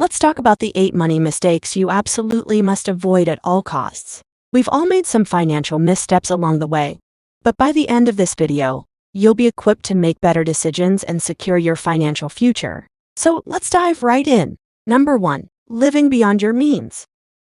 Let's talk about the 8 money mistakes you absolutely must avoid at all costs. We've all made some financial missteps along the way, but by the end of this video, you'll be equipped to make better decisions and secure your financial future. So let's dive right in. Number 1. Living beyond your means.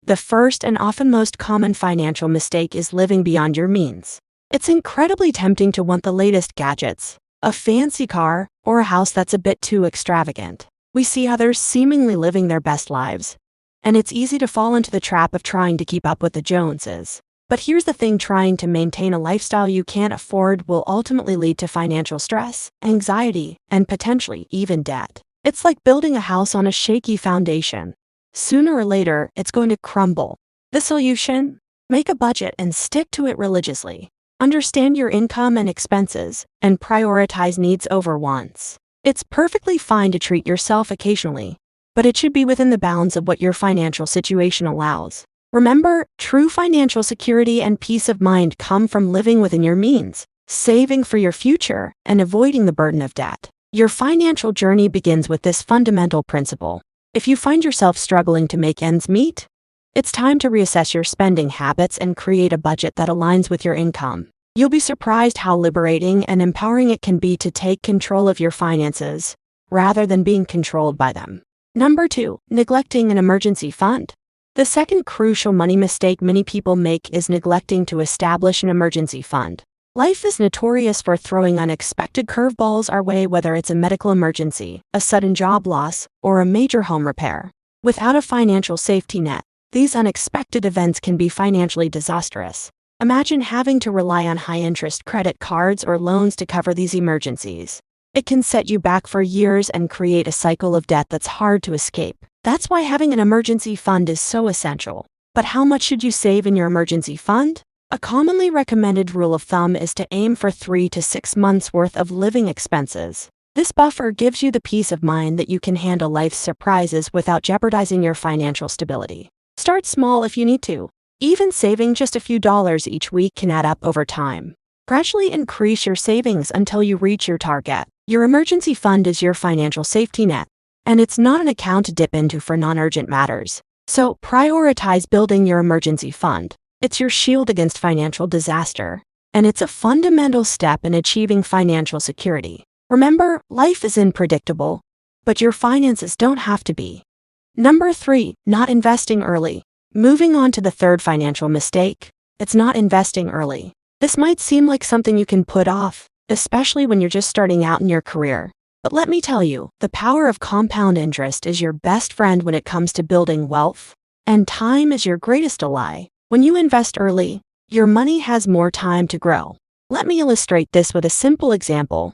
The first and often most common financial mistake is living beyond your means. It's incredibly tempting to want the latest gadgets, a fancy car, or a house that's a bit too extravagant. We see others seemingly living their best lives, and it's easy to fall into the trap of trying to keep up with the Joneses. But here's the thing: trying to maintain a lifestyle you can't afford will ultimately lead to financial stress, anxiety, and potentially even debt. It's like building a house on a shaky foundation. Sooner or later, it's going to crumble. The solution? Make a budget and stick to it religiously. Understand your income and expenses, and prioritize needs over wants. It's perfectly fine to treat yourself occasionally, but it should be within the bounds of what your financial situation allows. Remember, true financial security and peace of mind come from living within your means, saving for your future, and avoiding the burden of debt. Your financial journey begins with this fundamental principle. If you find yourself struggling to make ends meet, it's time to reassess your spending habits and create a budget that aligns with your income. You'll be surprised how liberating and empowering it can be to take control of your finances, rather than being controlled by them. Number 2. Neglecting an emergency fund. The second crucial money mistake many people make is neglecting to establish an emergency fund. Life is notorious for throwing unexpected curveballs our way, whether it's a medical emergency, a sudden job loss, or a major home repair. Without a financial safety net, these unexpected events can be financially disastrous. Imagine having to rely on high-interest credit cards or loans to cover these emergencies. It can set you back for years and create a cycle of debt that's hard to escape. That's why having an emergency fund is so essential. But how much should you save in your emergency fund? A commonly recommended rule of thumb is to aim for 3 to 6 months' worth of living expenses. This buffer gives you the peace of mind that you can handle life's surprises without jeopardizing your financial stability. Start small if you need to. Even saving just a few dollars each week can add up over time. Gradually increase your savings until you reach your target. Your emergency fund is your financial safety net, and it's not an account to dip into for non-urgent matters. So prioritize building your emergency fund. It's your shield against financial disaster, and it's a fundamental step in achieving financial security. Remember, life is unpredictable, but your finances don't have to be. Number 3. Not investing early. Moving on to the third financial mistake, it's not investing early. This might seem like something you can put off, especially when you're just starting out in your career. But let me tell you, the power of compound interest is your best friend when it comes to building wealth, and time is your greatest ally. When you invest early, your money has more time to grow. Let me illustrate this with a simple example.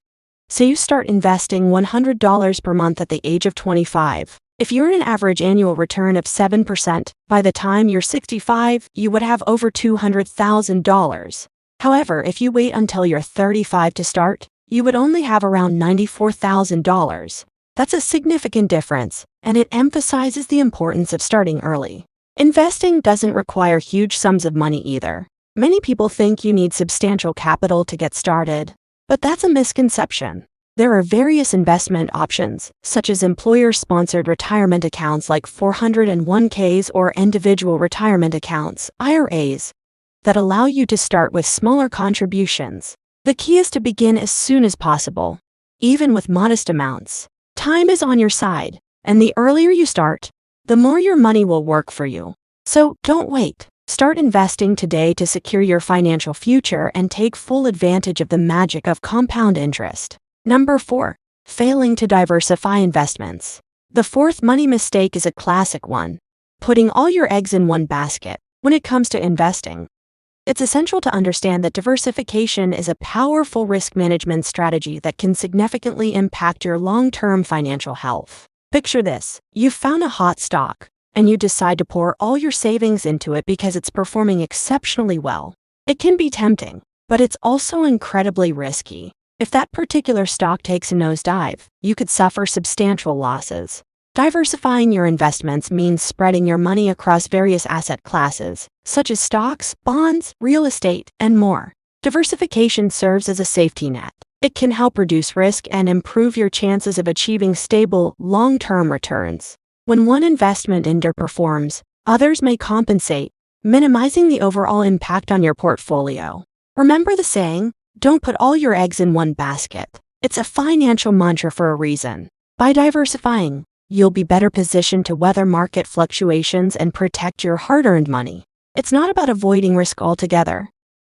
Say you start investing $100 per month at the age of 25. If you earn an average annual return of 7%, by the time you're 65, you would have over $200,000. However, if you wait until you're 35 to start, you would only have around $94,000. That's a significant difference, and it emphasizes the importance of starting early. Investing doesn't require huge sums of money either. Many people think you need substantial capital to get started, but that's a misconception. There are various investment options, such as employer-sponsored retirement accounts like 401ks or individual retirement accounts, IRAs, that allow you to start with smaller contributions. The key is to begin as soon as possible, even with modest amounts. Time is on your side, and the earlier you start, the more your money will work for you. So don't wait. Start investing today to secure your financial future and take full advantage of the magic of compound interest. Number 4. Failing to diversify investments. The fourth money mistake is a classic one: putting all your eggs in one basket. When it comes to investing, it's essential to understand that diversification is a powerful risk management strategy that can significantly impact your long-term financial health. Picture this: you've found a hot stock, and you decide to pour all your savings into it because it's performing exceptionally well. It can be tempting, but it's also incredibly risky. If that particular stock takes a nosedive, you could suffer substantial losses. Diversifying your investments means spreading your money across various asset classes, such as stocks, bonds, real estate, and more. Diversification serves as a safety net. It can help reduce risk and improve your chances of achieving stable, long-term returns. When one investment underperforms, others may compensate, minimizing the overall impact on your portfolio. Remember the saying, don't put all your eggs in one basket. It's a financial mantra for a reason. By diversifying, you'll be better positioned to weather market fluctuations and protect your hard-earned money. It's not about avoiding risk altogether,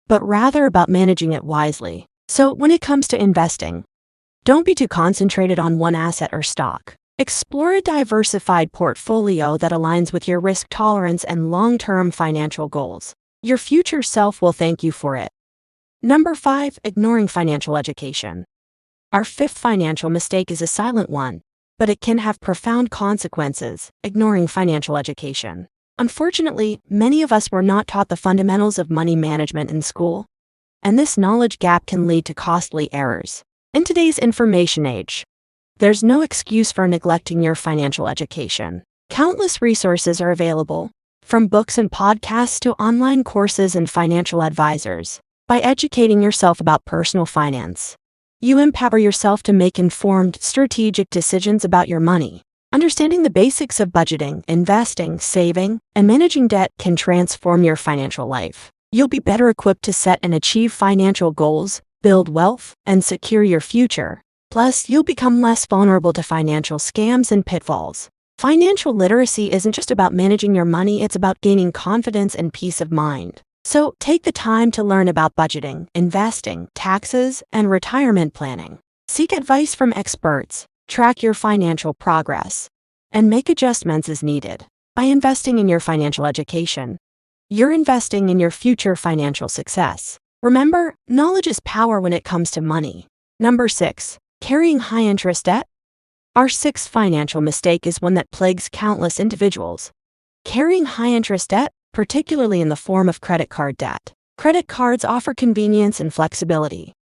but rather about managing it wisely. So when it comes to investing, don't be too concentrated on one asset or stock. Explore a diversified portfolio that aligns with your risk tolerance and long-term financial goals. Your future self will thank you for it. Number 5. Ignoring financial education. Our fifth financial mistake is a silent one, but it can have profound consequences: ignoring financial education. Unfortunately, many of us were not taught the fundamentals of money management in school, and this knowledge gap can lead to costly errors. In today's information age, there's no excuse for neglecting your financial education. Countless resources are available, from books and podcasts to online courses and financial advisors. By educating yourself about personal finance, you empower yourself to make informed, strategic decisions about your money. Understanding the basics of budgeting, investing, saving, and managing debt can transform your financial life. You'll be better equipped to set and achieve financial goals, build wealth, and secure your future. Plus, you'll become less vulnerable to financial scams and pitfalls. Financial literacy isn't just about managing your money, it's about gaining confidence and peace of mind. So, take the time to learn about budgeting, investing, taxes, and retirement planning. Seek advice from experts, track your financial progress, and make adjustments as needed. By investing in your financial education, you're investing in your future financial success. Remember, knowledge is power when it comes to money. Number 6. Carrying high-interest debt. Our sixth financial mistake is one that plagues countless individuals: carrying high-interest debt, particularly in the form of credit card debt. Credit cards offer convenience and flexibility,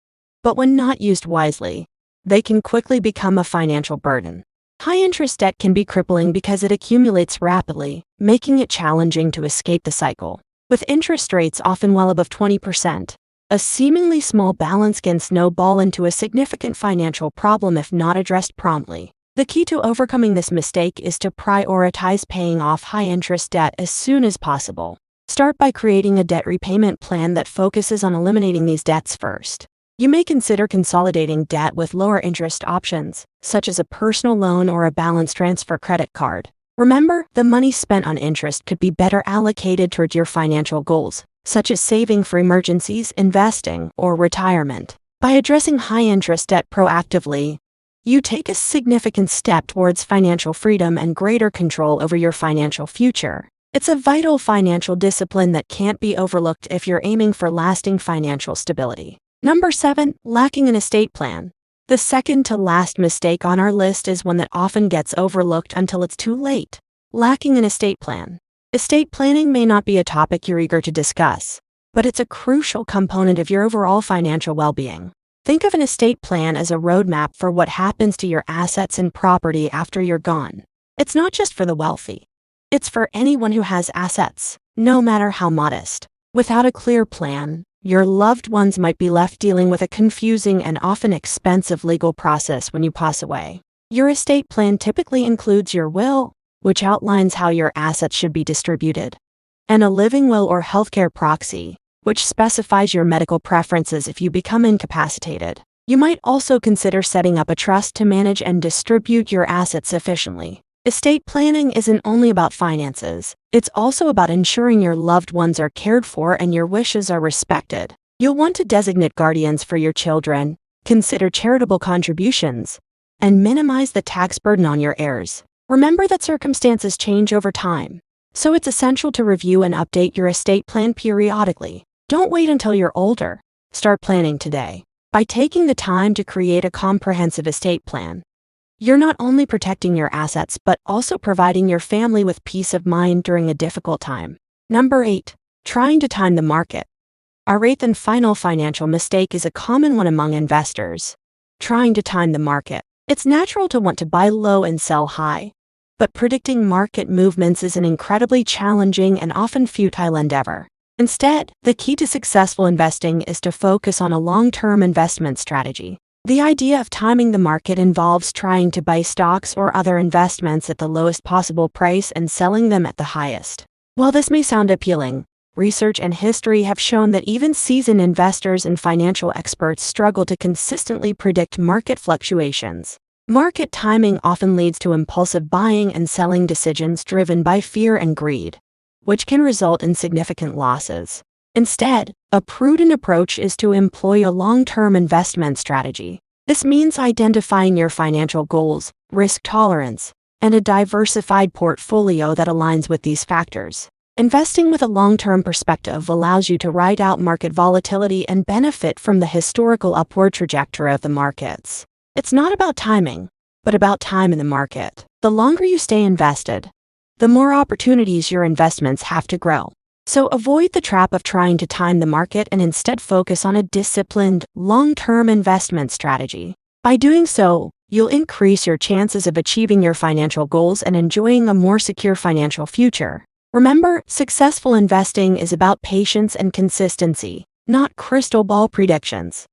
but when not used wisely, they can quickly become a financial burden. High-interest debt can be crippling because it accumulates rapidly, making it challenging to escape the cycle. With interest rates often well above 20%, a seemingly small balance can snowball into a significant financial problem if not addressed promptly. The key to overcoming this mistake is to prioritize paying off high-interest debt as soon as possible. Start by creating a debt repayment plan that focuses on eliminating these debts first. You may consider consolidating debt with lower interest options, such as a personal loan or a balance transfer credit card. Remember, the money spent on interest could be better allocated toward your financial goals, such as saving for emergencies, investing, or retirement. By addressing high-interest debt proactively, you take a significant step towards financial freedom and greater control over your financial future. It's a vital financial discipline that can't be overlooked if you're aiming for lasting financial stability. Number 7. Lacking an estate plan. The second to last mistake on our list is one that often gets overlooked until it's too late: lacking an estate plan. Estate planning may not be a topic you're eager to discuss, but it's a crucial component of your overall financial well-being. Think of an estate plan as a roadmap for what happens to your assets and property after you're gone. It's not just for the wealthy. It's for anyone who has assets, no matter how modest. Without a clear plan, your loved ones might be left dealing with a confusing and often expensive legal process when you pass away. Your estate plan typically includes your will, which outlines how your assets should be distributed, and a living will or healthcare proxy, which specifies your medical preferences if you become incapacitated. You might also consider setting up a trust to manage and distribute your assets efficiently. Estate planning isn't only about finances, it's also about ensuring your loved ones are cared for and your wishes are respected. You'll want to designate guardians for your children, consider charitable contributions, and minimize the tax burden on your heirs. Remember that circumstances change over time, so it's essential to review and update your estate plan periodically. Don't wait until you're older. Start planning today. By taking the time to create a comprehensive estate plan, you're not only protecting your assets but also providing your family with peace of mind during a difficult time. Number 8. Trying to time the market. Our eighth and final financial mistake is a common one among investors: trying to time the market. It's natural to want to buy low and sell high, but predicting market movements is an incredibly challenging and often futile endeavor. Instead, the key to successful investing is to focus on a long-term investment strategy. The idea of timing the market involves trying to buy stocks or other investments at the lowest possible price and selling them at the highest. While this may sound appealing, research and history have shown that even seasoned investors and financial experts struggle to consistently predict market fluctuations. Market timing often leads to impulsive buying and selling decisions driven by fear and greed, which can result in significant losses. Instead, a prudent approach is to employ a long-term investment strategy. This means identifying your financial goals, risk tolerance, and a diversified portfolio that aligns with these factors. Investing with a long-term perspective allows you to ride out market volatility and benefit from the historical upward trajectory of the markets. It's not about timing, but about time in the market. The longer you stay invested, the more opportunities your investments have to grow. So avoid the trap of trying to time the market and instead focus on a disciplined, long-term investment strategy. By doing so, you'll increase your chances of achieving your financial goals and enjoying a more secure financial future. Remember, successful investing is about patience and consistency, not crystal ball predictions.